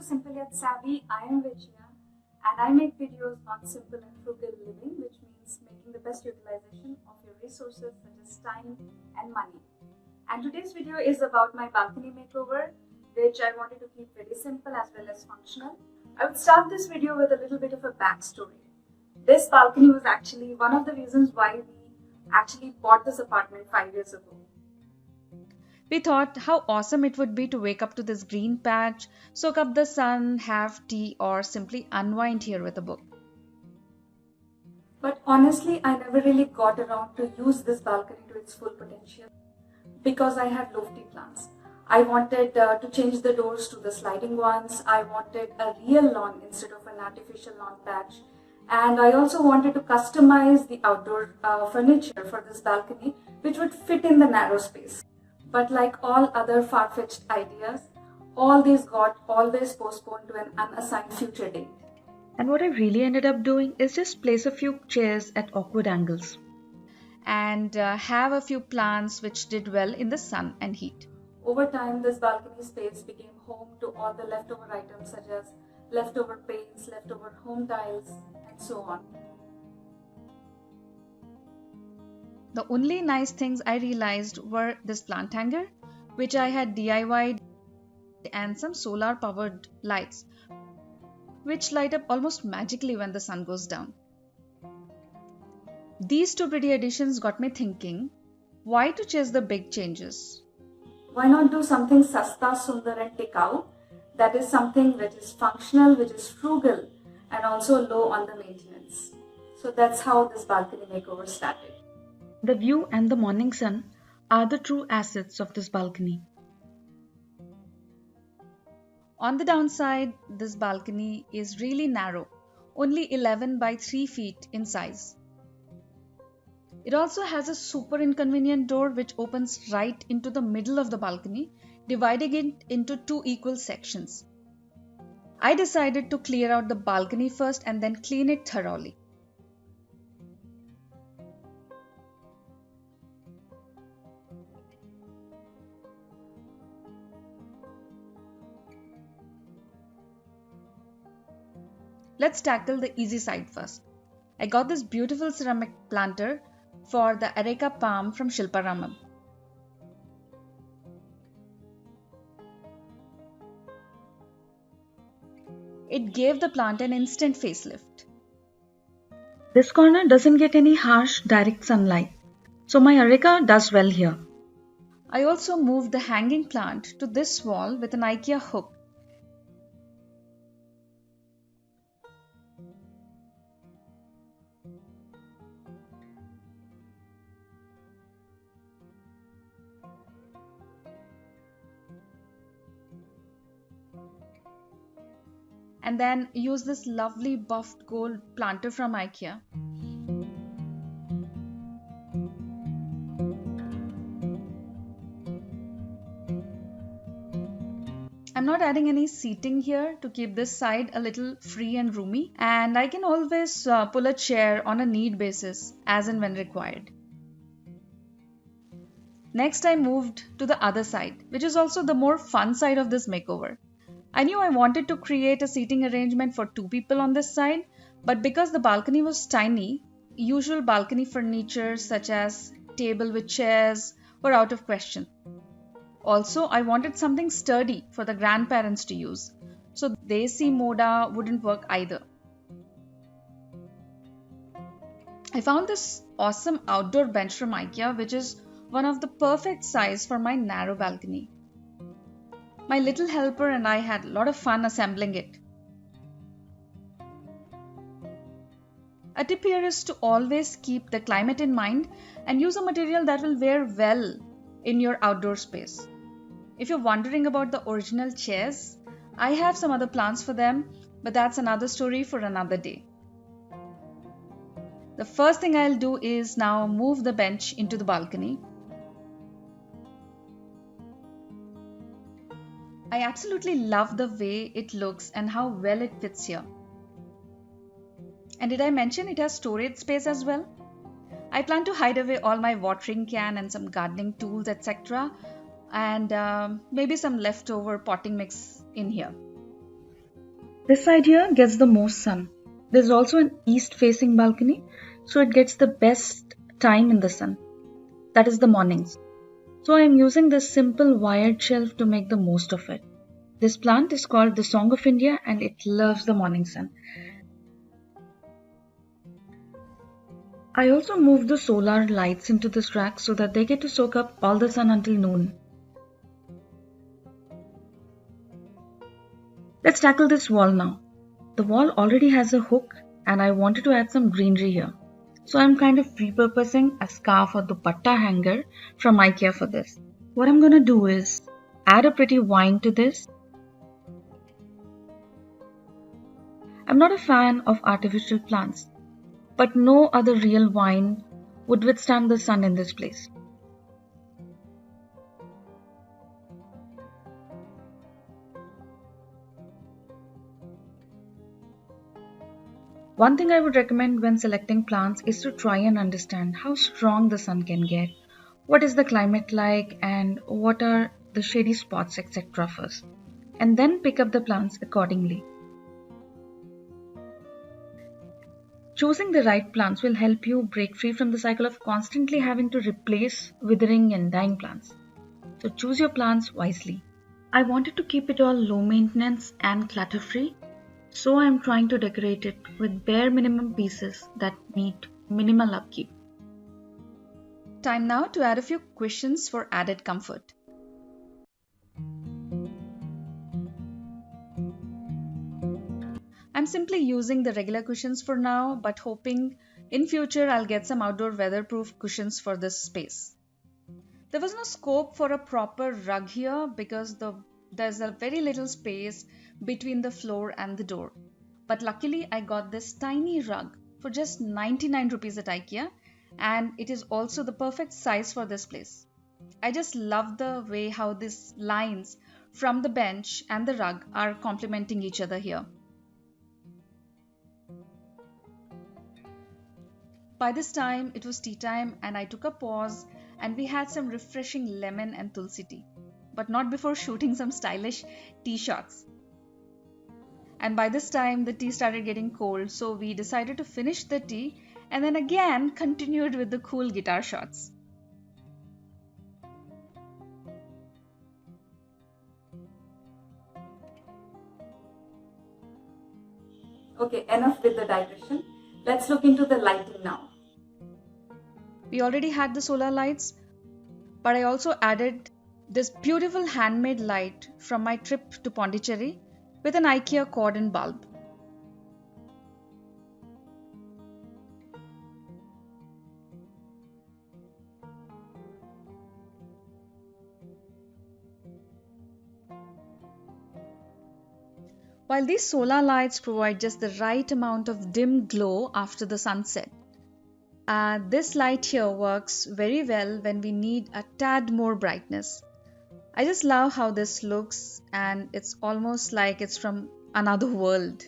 to Simple Yet Savvy. I am Vijaya and I make videos on simple and frugal living, which means making the best utilization of your resources such as time and money. And today's video is about my balcony makeover, which I wanted to keep very simple as well as functional. I would start this video with a little bit of a backstory. This balcony was actually one of the reasons why we actually bought this apartment 5 years ago. We thought how awesome it would be to wake up to this green patch, soak up the sun, have tea, or simply unwind here with a book. But honestly, I never really got around to use this balcony to its full potential because I had lofty plans. I wanted to change the doors to the sliding ones. I wanted a real lawn instead of an artificial lawn patch. And I also wanted to customize the outdoor furniture for this balcony, which would fit in the narrow space. But like all other far-fetched ideas, all these got always postponed to an unassigned future date. And what I really ended up doing is just place a few chairs at awkward angles and have a few plants which did well in the sun and heat. Over time, this balcony space became home to all the leftover items such as leftover paints, leftover home tiles, and so on. The only nice things I realized were this plant hanger, which I had DIY'd, and some solar powered lights, which light up almost magically when the sun goes down. These two pretty additions got me thinking, why to chase the big changes? Why not do something sasta, sundar and tikau? That is something which is functional, which is frugal, and also low on the maintenance. So that's how this balcony makeover started. The view and the morning sun are the true assets of this balcony. On the downside, this balcony is really narrow, only 11 by 3 feet in size. It also has a super inconvenient door which opens right into the middle of the balcony, dividing it into two equal sections. I decided to clear out the balcony first and then clean it thoroughly. Let's tackle the easy side first. I got this beautiful ceramic planter for the Areca palm from Shilparamam. It gave the plant an instant facelift. This corner doesn't get any harsh direct sunlight, so my Areca does well here. I also moved the hanging plant to this wall with an IKEA hook. And then use this lovely buffed gold planter from IKEA. I'm not adding any seating here to keep this side a little free and roomy, and I can always pull a chair on a need basis as and when required. Next, I moved to the other side, which is also the more fun side of this makeover. I knew I wanted to create a seating arrangement for 2 people on this side, but because the balcony was tiny, usual balcony furniture such as table with chairs were out of question. Also, I wanted something sturdy for the grandparents to use, so desi moda wouldn't work either. I found this awesome outdoor bench from IKEA, which is one of the perfect size for my narrow balcony. My little helper and I had a lot of fun assembling it. A tip here is to always keep the climate in mind and use a material that will wear well in your outdoor space. If you're wondering about the original chairs, I have some other plans for them, but that's another story for another day. The first thing I'll do is now move the bench into the balcony. I absolutely love the way it looks and how well it fits here. And did I mention it has storage space as well? I plan to hide away all my watering can and some gardening tools, etc. and maybe some leftover potting mix in here. This side here gets the most sun. There's also an east facing balcony, so it gets the best time in the sun. That is the mornings. So I am using this simple wired shelf to make the most of it. This plant is called the Song of India and it loves the morning sun. I also moved the solar lights into this rack so that they get to soak up all the sun until noon. Let's tackle this wall now. The wall already has a hook and I wanted to add some greenery here. So I'm kind of repurposing a scarf or dupatta hanger from IKEA for this. What I'm gonna do is add a pretty vine to this. I'm not a fan of artificial plants, but no other real vine would withstand the sun in this place. One thing I would recommend when selecting plants is to try and understand how strong the sun can get, what is the climate like, and what are the shady spots, etc. first, and then pick up the plants accordingly. Choosing the right plants will help you break free from the cycle of constantly having to replace withering and dying plants. So choose your plants wisely. I wanted to keep it all low maintenance and clutter free, so I am trying to decorate it with bare minimum pieces that need minimal upkeep. Time now to add a few cushions for added comfort. I'm simply using the regular cushions for now, but hoping in future I'll get some outdoor weatherproof cushions for this space. There was no scope for a proper rug here because there's a very little space between the floor and the door. But luckily I got this tiny rug for just 99 rupees at IKEA, and it is also the perfect size for this place. I just love the way how these lines from the bench and the rug are complementing each other here. By this time, it was tea time and I took a pause and we had some refreshing lemon and tulsi tea. But not before shooting some stylish tea shots. And by this time, the tea started getting cold, so we decided to finish the tea and then again continued with the cool guitar shots. Okay, enough with the digression. Let's look into the lighting now. We already had the solar lights, but I also added this beautiful handmade light from my trip to Pondicherry with an IKEA cord and bulb. While these solar lights provide just the right amount of dim glow after the sunset, this light here works very well when we need a tad more brightness. I just love how this looks and it's almost like it's from another world.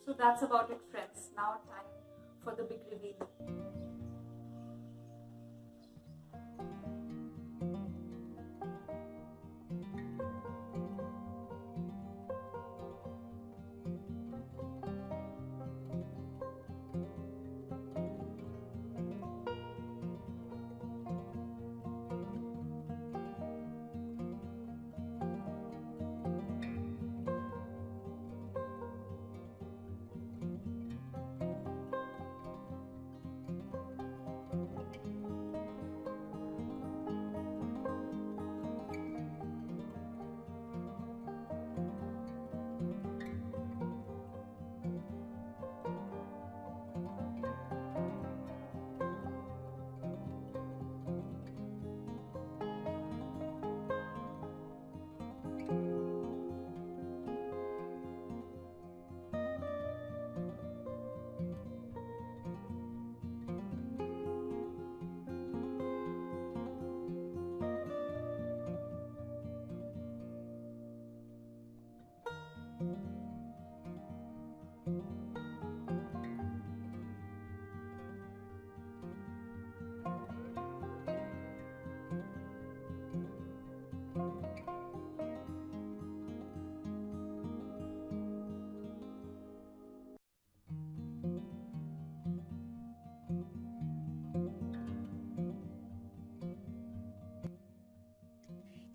So that's about it, friends. Now time for the big reveal.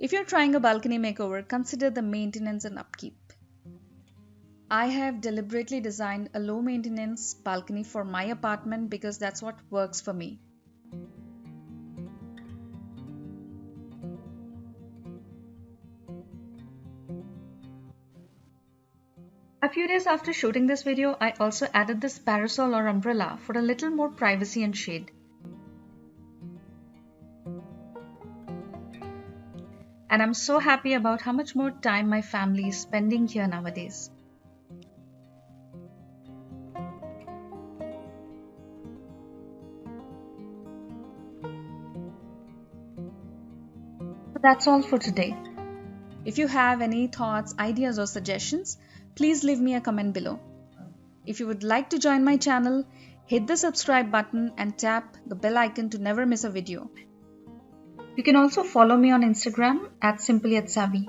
If you're trying a balcony makeover, consider the maintenance and upkeep. I have deliberately designed a low maintenance balcony for my apartment because that's what works for me. A few days after shooting this video, I also added this parasol or umbrella for a little more privacy and shade. And I'm so happy about how much more time my family is spending here nowadays. So that's all for today. If you have any thoughts, ideas or suggestions, please leave me a comment below. If you would like to join my channel, hit the subscribe button and tap the bell icon to never miss a video. You can also follow me on Instagram @SimplyAtSavvy.